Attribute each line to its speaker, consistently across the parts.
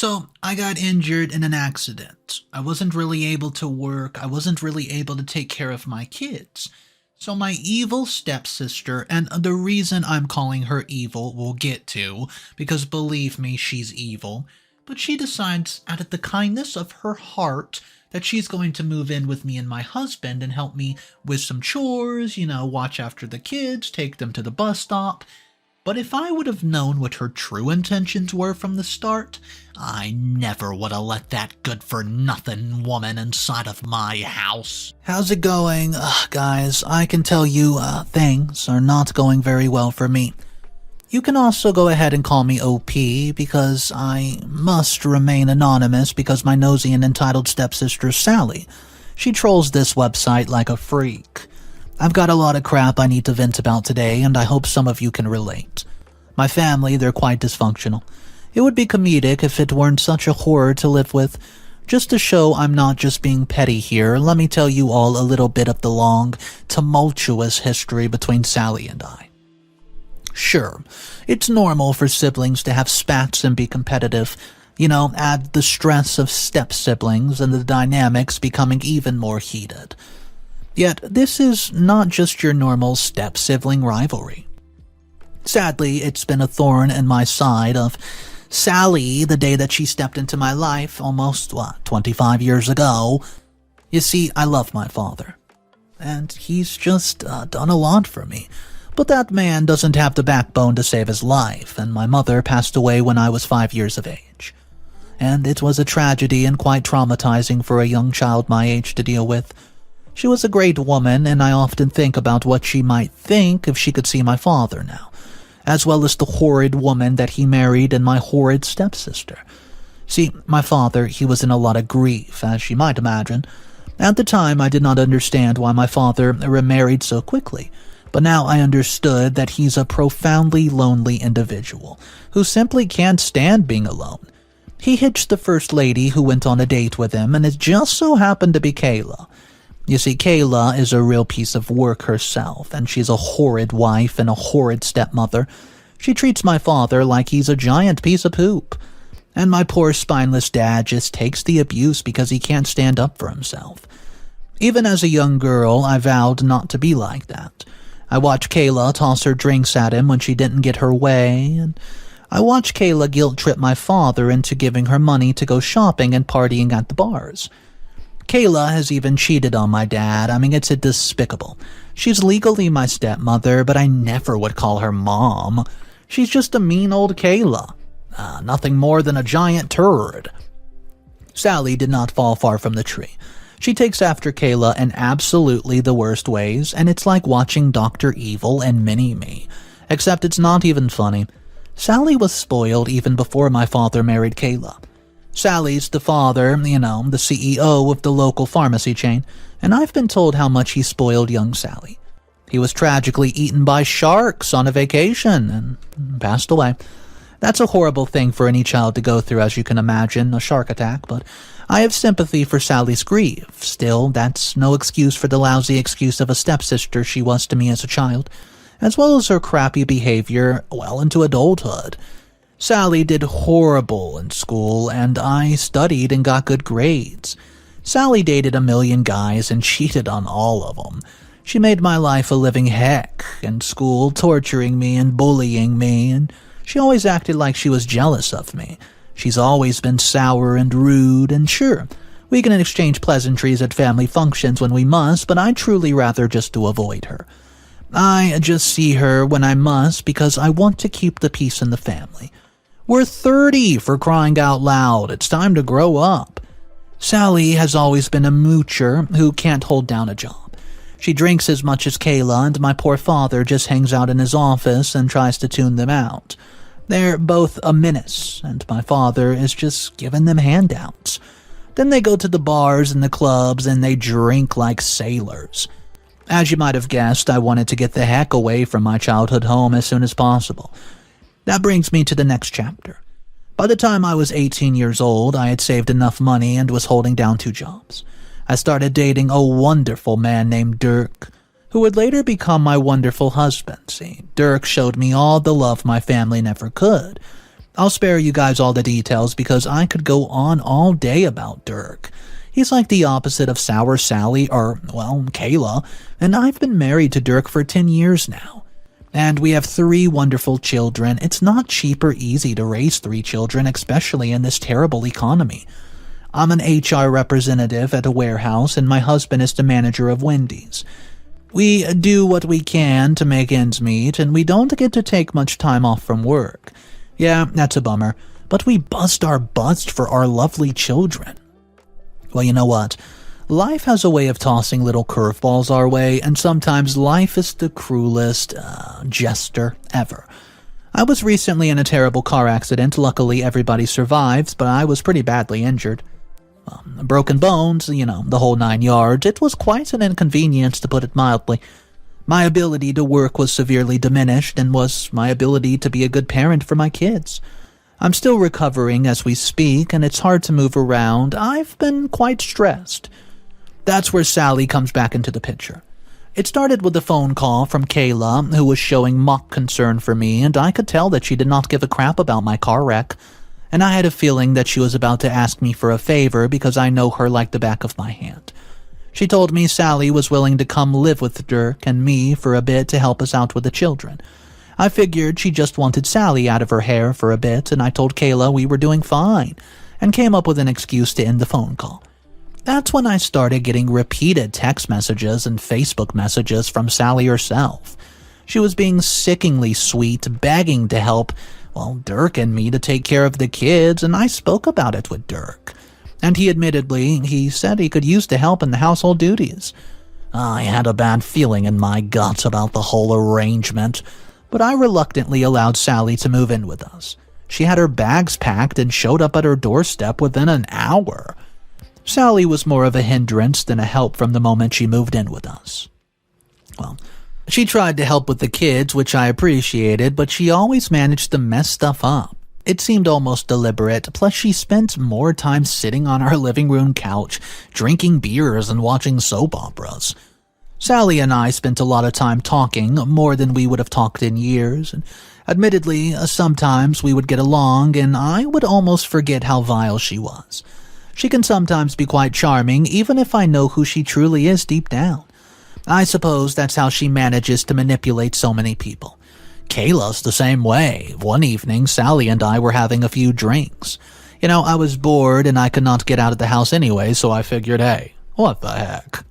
Speaker 1: So, I got injured in an accident. I wasn't really able to work. I wasn't really able to take care of my kids. So, my evil stepsister, and the reason I'm calling her evil we'll get to, because believe me, she's evil, but she decides, out of the kindness of her heart, that she's going to move in with me and my husband and help me with some chores, watch after the kids, take them to the bus stop. But if I would have known what her true intentions were from the start, I never would have let that good-for-nothing woman inside of my house. How's it going, guys? I can tell you, things are not going very well for me. You can also go ahead and call me OP, because I must remain anonymous because my nosy and entitled stepsister Sally. She trolls this website like a freak. I've got a lot of crap I need to vent about today, and I hope some of you can relate. My family, they're quite dysfunctional. It would be comedic if it weren't such a horror to live with. Just to show I'm not just being petty here, let me tell you all a little bit of the long, tumultuous history between Sally and I. Sure, it's normal for siblings to have spats and be competitive. Add the stress of step-siblings and the dynamics becoming even more heated. Yet, this is not just your normal step-sibling rivalry. Sadly, it's been a thorn in my side of Sally the day that she stepped into my life almost, 25 years ago. You see, I love my father, and he's just done a lot for me. But that man doesn't have the backbone to save his life, and my mother passed away when I was 5 years of age. And it was a tragedy and quite traumatizing for a young child my age to deal with. She was a great woman, and I often think about what she might think if she could see my father now, as well as the horrid woman that he married and my horrid stepsister. See, my father, he was in a lot of grief, as you might imagine. At the time, I did not understand why my father remarried so quickly, but now I understood that he's a profoundly lonely individual who simply can't stand being alone. He hitched the first lady who went on a date with him, and it just so happened to be Kayla. You see, Kayla is a real piece of work herself, and she's a horrid wife and a horrid stepmother. She treats my father like he's a giant piece of poop. And my poor spineless dad just takes the abuse because he can't stand up for himself. Even as a young girl, I vowed not to be like that. I watched Kayla toss her drinks at him when she didn't get her way, and I watched Kayla guilt-trip my father into giving her money to go shopping and partying at the bars. Kayla has even cheated on my dad. I mean, it's despicable. She's legally my stepmother, but I never would call her mom. She's just a mean old Kayla. Nothing more than a giant turd. Sally did not fall far from the tree. She takes after Kayla in absolutely the worst ways, and it's like watching Dr. Evil and Mini-Me. Except it's not even funny. Sally was spoiled even before my father married Kayla. Sally's the father, the CEO of the local pharmacy chain, and I've been told how much he spoiled young Sally. He was tragically eaten by sharks on a vacation and passed away. That's a horrible thing for any child to go through, as you can imagine, a shark attack, but I have sympathy for Sally's grief. Still, that's no excuse for the lousy excuse of a stepsister she was to me as a child, as well as her crappy behavior well into adulthood. Sally did horrible in school, and I studied and got good grades. Sally dated a million guys and cheated on all of them. She made my life a living heck in school, torturing me and bullying me, and she always acted like she was jealous of me. She's always been sour and rude, and sure, we can exchange pleasantries at family functions when we must, but I'd truly rather just to avoid her. I just see her when I must because I want to keep the peace in the family. We're 30, for crying out loud. It's time to grow up. Sally has always been a moocher who can't hold down a job. She drinks as much as Kayla, and my poor father just hangs out in his office and tries to tune them out. They're both a menace, and my father is just giving them handouts. Then they go to the bars and the clubs, and they drink like sailors. As you might have guessed, I wanted to get the heck away from my childhood home as soon as possible. That brings me to the next chapter. By the time I was 18 years old, I had saved enough money and was holding down 2 jobs. I started dating a wonderful man named Dirk, who would later become my wonderful husband. See, Dirk showed me all the love my family never could. I'll spare you guys all the details because I could go on all day about Dirk. He's like the opposite of Sour Sally or, well, Kayla, and I've been married to Dirk for 10 years now. And we have 3 wonderful children. It's not cheap or easy to raise 3 children, especially in this terrible economy. I'm an HR representative at a warehouse, and my husband is the manager of Wendy's. We do what we can to make ends meet, and we don't get to take much time off from work. Yeah, that's a bummer, but we bust our butts for our lovely children. Well, you know what? Life has a way of tossing little curveballs our way, and sometimes life is the cruelest jester ever. I was recently in a terrible car accident. Luckily, everybody survived, but I was pretty badly injured. Broken bones, the whole 9 yards. It was quite an inconvenience, to put it mildly. My ability to work was severely diminished, and was my ability to be a good parent for my kids. I'm still recovering as we speak, and it's hard to move around. I've been quite stressed. That's where Sally comes back into the picture. It started with a phone call from Kayla, who was showing mock concern for me, and I could tell that she did not give a crap about my car wreck. And I had a feeling that she was about to ask me for a favor because I know her like the back of my hand. She told me Sally was willing to come live with Dirk and me for a bit to help us out with the children. I figured she just wanted Sally out of her hair for a bit, and I told Kayla we were doing fine, and came up with an excuse to end the phone call. That's when I started getting repeated text messages and Facebook messages from Sally herself. She was being sickeningly sweet, begging to help, Dirk and me to take care of the kids, and I spoke about it with Dirk. And he said he could use the help in the household duties. I had a bad feeling in my guts about the whole arrangement, but I reluctantly allowed Sally to move in with us. She had her bags packed and showed up at her doorstep within an hour. Sally was more of a hindrance than a help from the moment she moved in with us. She tried to help with the kids, which I appreciated, but she always managed to mess stuff up. It seemed almost deliberate, plus she spent more time sitting on our living room couch, drinking beers and watching soap operas. Sally and I spent a lot of time talking, more than we would have talked in years, and admittedly, sometimes we would get along, and I would almost forget how vile she was. She can sometimes be quite charming, even if I know who she truly is deep down. I suppose that's how she manages to manipulate so many people. Kayla's the same way. One evening, Sally and I were having a few drinks. I was bored and I could not get out of the house anyway, so I figured, hey, what the heck?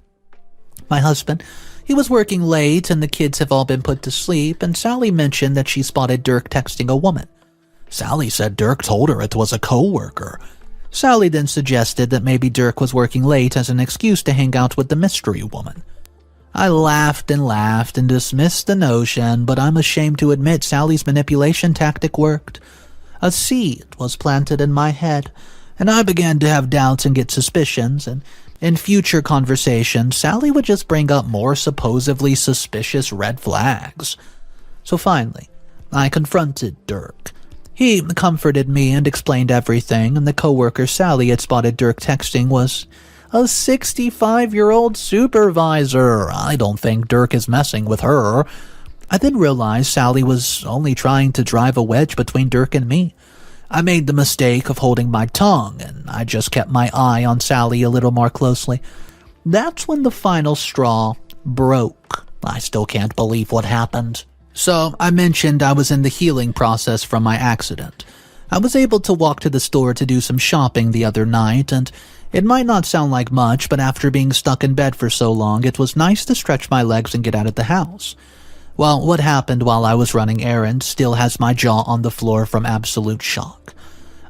Speaker 1: My husband, he was working late and the kids have all been put to sleep, and Sally mentioned that she spotted Dirk texting a woman. Sally said Dirk told her it was a coworker. Sally then suggested that maybe Dirk was working late as an excuse to hang out with the mystery woman. I laughed and dismissed the notion, but I'm ashamed to admit Sally's manipulation tactic worked. A seed was planted in my head, and I began to have doubts and get suspicions, and in future conversations, Sally would just bring up more supposedly suspicious red flags. So finally, I confronted Dirk. He comforted me and explained everything, and the coworker Sally had spotted Dirk texting was a 65-year-old supervisor. I don't think Dirk is messing with her. I then realized Sally was only trying to drive a wedge between Dirk and me. I made the mistake of holding my tongue, and I just kept my eye on Sally a little more closely. That's when the final straw broke. I still can't believe what happened. So, I mentioned I was in the healing process from my accident. I was able to walk to the store to do some shopping the other night, and it might not sound like much, but after being stuck in bed for so long, it was nice to stretch my legs and get out of the house. Well, what happened while I was running errands still has my jaw on the floor from absolute shock.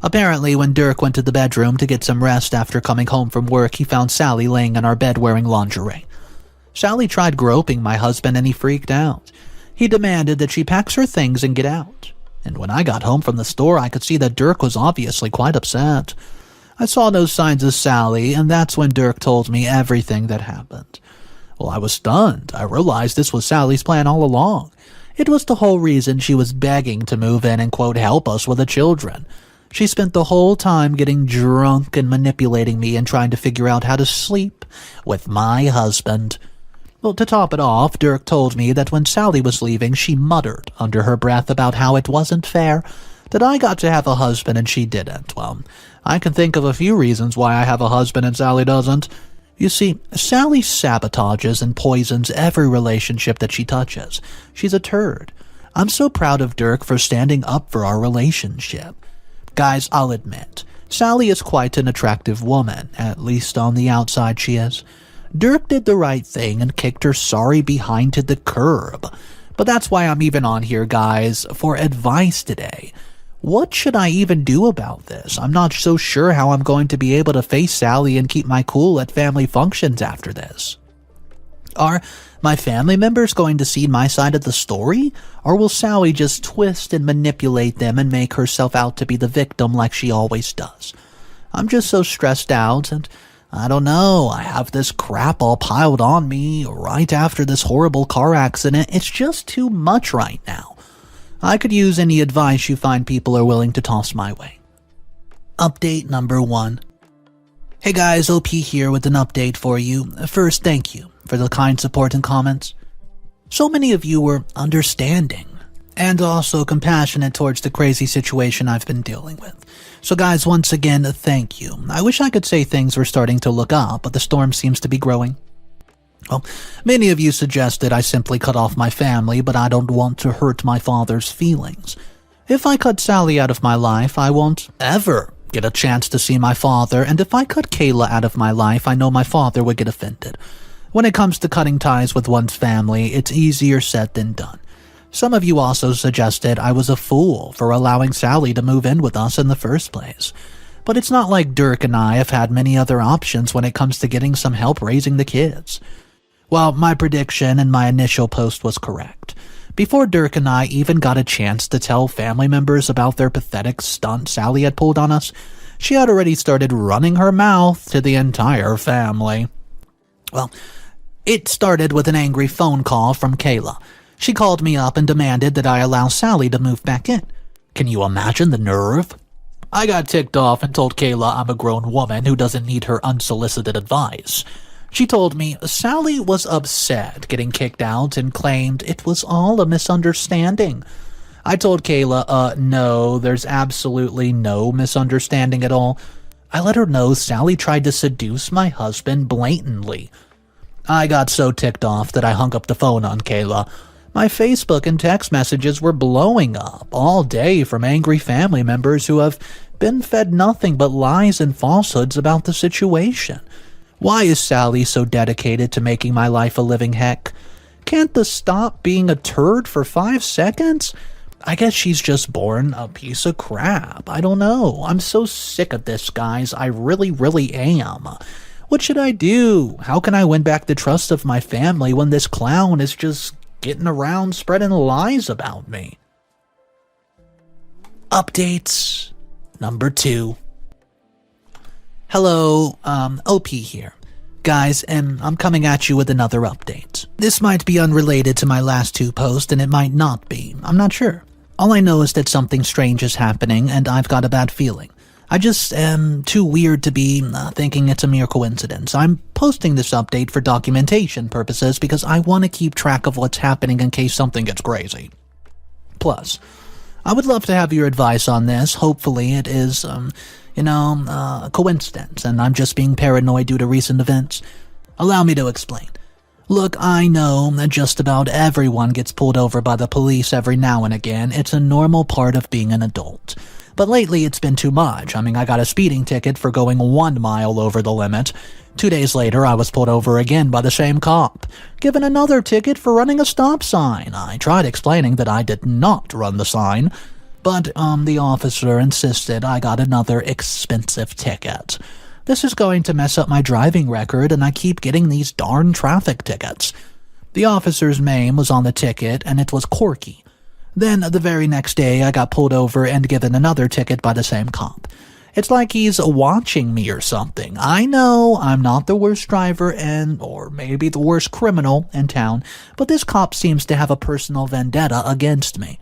Speaker 1: Apparently, when Dirk went to the bedroom to get some rest after coming home from work, he found Sally laying in our bed wearing lingerie. Sally tried groping my husband and he freaked out. He demanded that she packs her things and get out. And when I got home from the store, I could see that Dirk was obviously quite upset. I saw no signs of Sally, and that's when Dirk told me everything that happened. Well, I was stunned. I realized this was Sally's plan all along. It was the whole reason she was begging to move in and, quote, help us with the children. She spent the whole time getting drunk and manipulating me and trying to figure out how to sleep with my husband. Well, to top it off, Dirk told me that when Sally was leaving, she muttered under her breath about how it wasn't fair, that I got to have a husband and she didn't. Well, I can think of a few reasons why I have a husband and Sally doesn't. You see, Sally sabotages and poisons every relationship that she touches. She's a turd. I'm so proud of Dirk for standing up for our relationship. Guys, I'll admit, Sally is quite an attractive woman, at least on the outside she is. Dirk did the right thing and kicked her sorry behind to the curb. But that's why I'm even on here, guys, for advice today. What should I even do about this? I'm not so sure how I'm going to be able to face Sally and keep my cool at family functions after this. Are my family members going to see my side of the story? Or will Sally just twist and manipulate them and make herself out to be the victim like she always does? I'm just so stressed out, and I don't know, I have this crap all piled on me right after this horrible car accident. It's just too much right now. I could use any advice you find people are willing to toss my way. Update number 1. Hey guys, OP here with an update for you. First, thank you for the kind support and comments. So many of you were understanding and also compassionate towards the crazy situation I've been dealing with. So guys, once again, thank you. I wish I could say things were starting to look up, but the storm seems to be growing. Well, many of you suggested I simply cut off my family, but I don't want to hurt my father's feelings. If I cut Sally out of my life, I won't ever get a chance to see my father, and if I cut Kayla out of my life, I know my father would get offended. When it comes to cutting ties with one's family, it's easier said than done. Some of you also suggested I was a fool for allowing Sally to move in with us in the first place. But it's not like Dirk and I have had many other options when it comes to getting some help raising the kids. Well, my prediction in my initial post was correct. Before Dirk and I even got a chance to tell family members about their pathetic stunt Sally had pulled on us, she had already started running her mouth to the entire family. Well, it started with an angry phone call from Kayla. She called me up and demanded that I allow Sally to move back in. Can you imagine the nerve? I got ticked off and told Kayla I'm a grown woman who doesn't need her unsolicited advice. She told me Sally was upset getting kicked out and claimed it was all a misunderstanding. I told Kayla, no, there's absolutely no misunderstanding at all. I let her know Sally tried to seduce my husband blatantly. I got so ticked off that I hung up the phone on Kayla. My Facebook and text messages were blowing up all day from angry family members who have been fed nothing but lies and falsehoods about the situation. Why is Sally so dedicated to making my life a living heck? Can't the stop being a turd for 5 seconds? I guess she's just born a piece of crap. I don't know. I'm so sick of this, guys. I really, really am. What should I do? How can I win back the trust of my family when this clown is just getting around spreading lies about me? Updates number 2. Hello, OP here. Guys, and I'm coming at you with another update. This might be unrelated to my last 2 posts, and it might not be. I'm not sure. All I know is that something strange is happening, and I've got a bad feeling. I just am too weird to be thinking it's a mere coincidence. I'm posting this update for documentation purposes because I want to keep track of what's happening in case something gets crazy. Plus, I would love to have your advice on this. Hopefully it is, a coincidence, and I'm just being paranoid due to recent events. Allow me to explain. Look, I know that just about everyone gets pulled over by the police every now and again. It's a normal part of being an adult. But lately it's been too much. I got a speeding ticket for going 1 mile over the limit. 2 days later, I was pulled over again by the same cop, given another ticket for running a stop sign. I tried explaining that I did not run the sign, but the officer insisted I got another expensive ticket. This is going to mess up my driving record, and I keep getting these darn traffic tickets. The officer's name was on the ticket, and it was Corky. Then, the very next day, I got pulled over and given another ticket by the same cop. It's like he's watching me or something. I know I'm not the worst driver or maybe the worst criminal in town, but this cop seems to have a personal vendetta against me.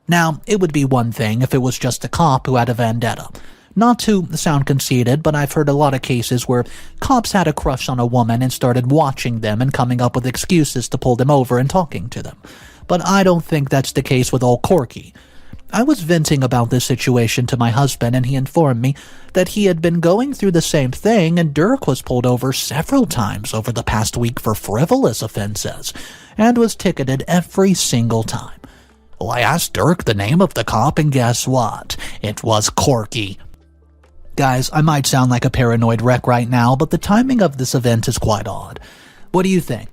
Speaker 1: Now, it would be one thing if it was just a cop who had a vendetta. Not to sound conceited, but I've heard a lot of cases where cops had a crush on a woman and started watching them and coming up with excuses to pull them over and talking to them. But I don't think that's the case with old Corky. I was venting about this situation to my husband, and he informed me that he had been going through the same thing, and Dirk was pulled over several times over the past week for frivolous offenses, and was ticketed every single time. Well, I asked Dirk the name of the cop, and guess what? It was Corky. Guys, I might sound like a paranoid wreck right now, but the timing of this event is quite odd. What do you think?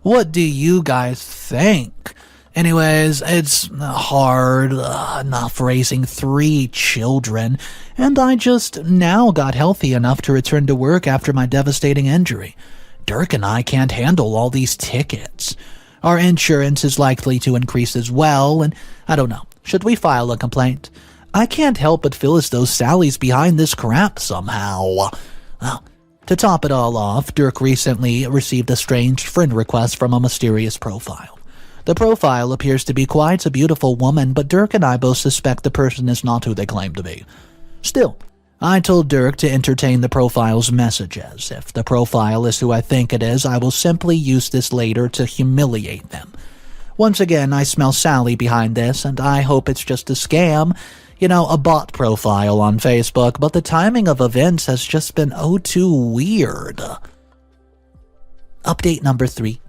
Speaker 1: What do you guys think? Anyways, it's hard enough raising 3 children, and I just now got healthy enough to return to work after my devastating injury. Dirk and I can't handle all these tickets. Our insurance is likely to increase as well, and I don't know. Should we file a complaint? I can't help but feel as though Sally's behind this crap somehow. Well, to top it all off, Dirk recently received a strange friend request from a mysterious profile. The profile appears to be quite a beautiful woman, but Dirk and I both suspect the person is not who they claim to be. Still, I told Dirk to entertain the profile's messages. If the profile is who I think it is, I will simply use this later to humiliate them. Once again, I smell Sally behind this, and I hope it's just a scam. A bot profile on Facebook, but the timing of events has just been too weird. Update number 3.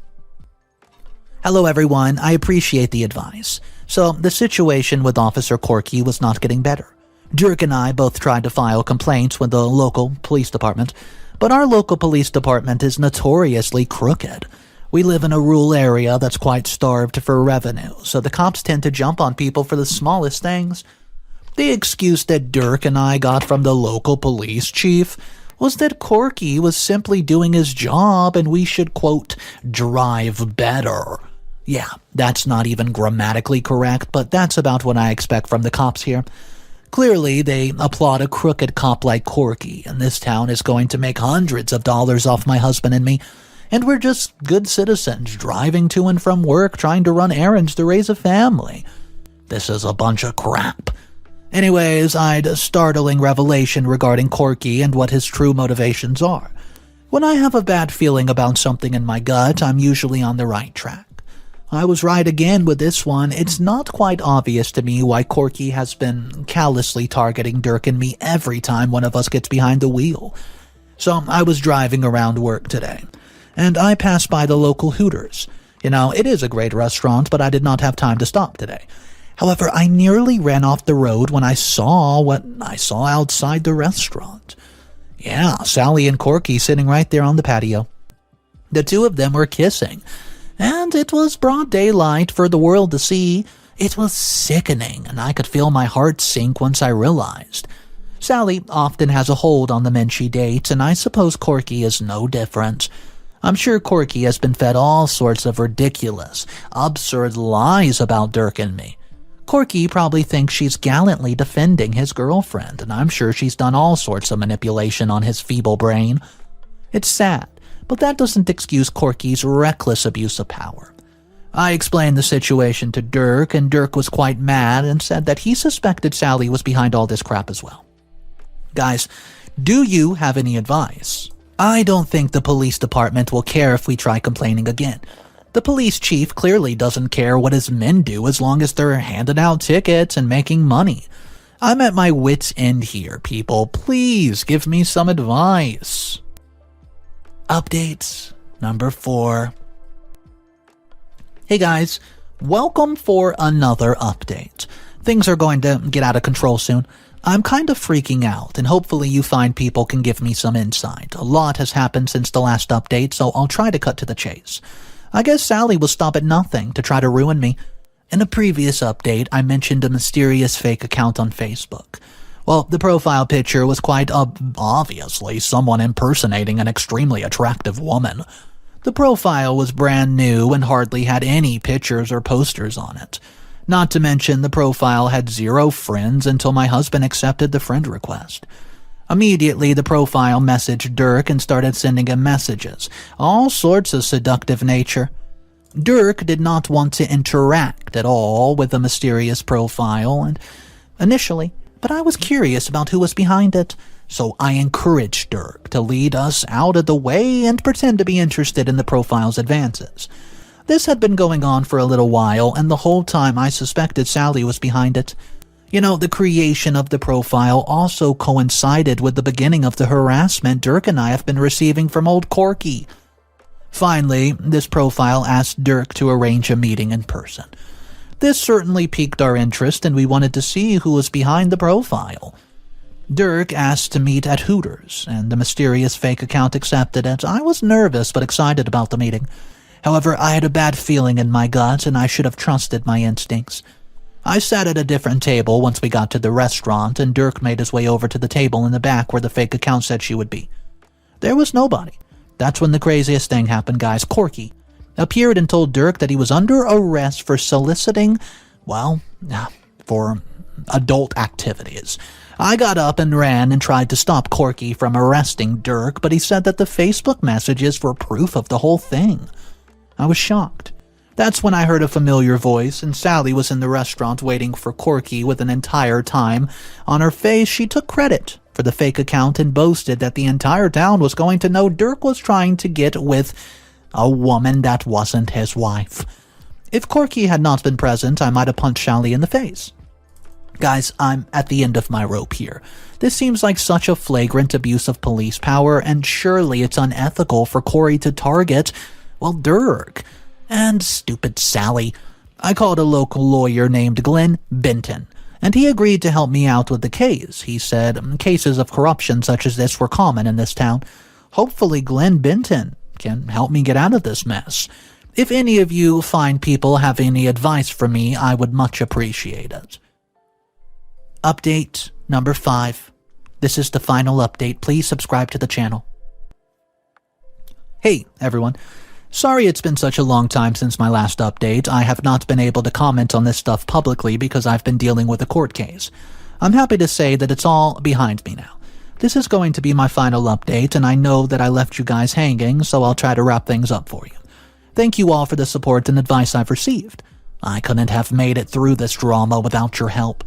Speaker 1: Hello everyone, I appreciate the advice. So, the situation with Officer Corky was not getting better. Dirk and I both tried to file complaints with the local police department, but our local police department is notoriously crooked. We live in a rural area that's quite starved for revenue, so the cops tend to jump on people for the smallest things. The excuse that Dirk and I got from the local police chief was that Corky was simply doing his job and we should, quote, drive better. Yeah, that's not even grammatically correct, but that's about what I expect from the cops here. Clearly, they applaud a crooked cop like Corky, and this town is going to make hundreds of dollars off my husband and me, and we're just good citizens driving to and from work trying to run errands to raise a family. This is a bunch of crap. Anyways, I had a startling revelation regarding Corky and what his true motivations are. When I have a bad feeling about something in my gut, I'm usually on the right track. I was right again with this one. It's not quite obvious to me why Corky has been callously targeting Dirk and me every time one of us gets behind the wheel. So I was driving around work today, and I passed by the local Hooters. It is a great restaurant, but I did not have time to stop today. However, I nearly ran off the road when I saw what I saw outside the restaurant. Yeah, Sally and Corky sitting right there on the patio. The two of them were kissing, and it was broad daylight for the world to see. It was sickening, and I could feel my heart sink once I realized. Sally often has a hold on the men she dates, and I suppose Corky is no different. I'm sure Corky has been fed all sorts of ridiculous, absurd lies about Dirk and me. Corky probably thinks she's gallantly defending his girlfriend, and I'm sure she's done all sorts of manipulation on his feeble brain. It's sad, but that doesn't excuse Corky's reckless abuse of power. I explained the situation to Dirk, and Dirk was quite mad and said that he suspected Sally was behind all this crap as well. Guys, do you have any advice? I don't think the police department will care if we try complaining again. The police chief clearly doesn't care what his men do as long as they're handing out tickets and making money. I'm at my wit's end here, people. Please give me some advice. Updates number 4. Hey guys, welcome for another update. Things are going to get out of control soon. I'm kind of freaking out, and hopefully you find people can give me some insight. A lot has happened since the last update, so I'll try to cut to the chase. I guess Sally will stop at nothing to try to ruin me. In a previous update, I mentioned a mysterious fake account on Facebook. Well, the profile picture was quite obviously someone impersonating an extremely attractive woman. The profile was brand new and hardly had any pictures or posters on it. Not to mention, the profile had 0 friends until my husband accepted the friend request. Immediately, the profile messaged Dirk and started sending him messages, all sorts of seductive nature. Dirk did not want to interact at all with the mysterious profile and initially, but I was curious about who was behind it, so I encouraged Dirk to lead us out of the way and pretend to be interested in the profile's advances. This had been going on for a little while, and the whole time I suspected Sally was behind it. You know, the creation of the profile also coincided with the beginning of the harassment Dirk and I have been receiving from old Corky. Finally, this profile asked Dirk to arrange a meeting in person. This certainly piqued our interest, and we wanted to see who was behind the profile. Dirk asked to meet at Hooters, and the mysterious fake account accepted it. I was nervous but excited about the meeting. However, I had a bad feeling in my gut, and I should have trusted my instincts. I sat at a different table once we got to the restaurant, and Dirk made his way over to the table in the back where the fake account said she would be. There was nobody. That's when the craziest thing happened, guys. Corky appeared and told Dirk that he was under arrest for soliciting, for adult activities. I got up and ran and tried to stop Corky from arresting Dirk, but he said that the Facebook messages were proof of the whole thing. I was shocked. That's when I heard a familiar voice, and Sally was in the restaurant waiting for Corky with an entire time. On her face, she took credit for the fake account and boasted that the entire town was going to know Dirk was trying to get with a woman that wasn't his wife. If Corky had not been present, I might have punched Sally in the face. Guys, I'm at the end of my rope here. This seems like such a flagrant abuse of police power, and surely it's unethical for Corey to target, Dirk. And stupid Sally. I called a local lawyer named Glenn Benton, and he agreed to help me out with the case. He said cases of corruption such as this were common in this town. Hopefully Glenn Benton can help me get out of this mess. If any of you fine people have any advice for me, I would much appreciate it. Update number 5. This is the final update. Please subscribe to the channel. Hey, everyone. Sorry it's been such a long time since my last update. I have not been able to comment on this stuff publicly because I've been dealing with a court case. I'm happy to say that it's all behind me now. This is going to be my final update, and I know that I left you guys hanging, so I'll try to wrap things up for you. Thank you all for the support and advice I've received. I couldn't have made it through this drama without your help.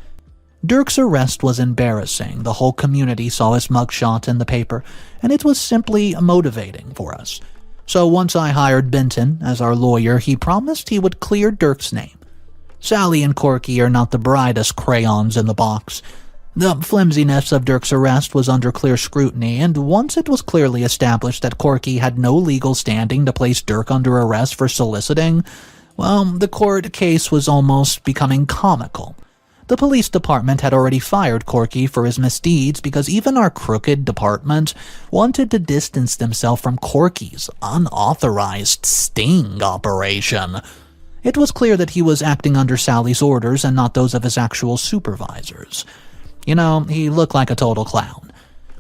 Speaker 1: Dirk's arrest was embarrassing. The whole community saw his mugshot in the paper, and it was simply motivating for us. So once I hired Benton as our lawyer, he promised he would clear Dirk's name. Sally and Corky are not the brightest crayons in the box. The flimsiness of Dirk's arrest was under clear scrutiny, and once it was clearly established that Corky had no legal standing to place Dirk under arrest for soliciting, the court case was almost becoming comical. The police department had already fired Corky for his misdeeds because even our crooked department wanted to distance themselves from Corky's unauthorized sting operation. It was clear that he was acting under Sally's orders and not those of his actual supervisors. You know, he looked like a total clown.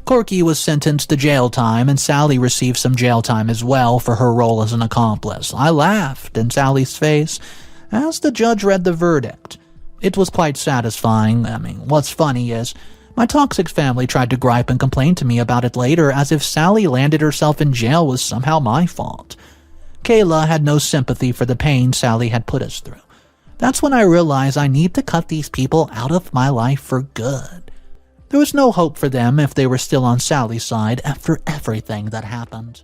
Speaker 1: Corky was sentenced to jail time, and Sally received some jail time as well for her role as an accomplice. I laughed in Sally's face as the judge read the verdict. It was quite satisfying. What's funny is, my toxic family tried to gripe and complain to me about it later as if Sally landed herself in jail was somehow my fault. Kayla had no sympathy for the pain Sally had put us through. That's when I realized I need to cut these people out of my life for good. There was no hope for them if they were still on Sally's side after everything that happened.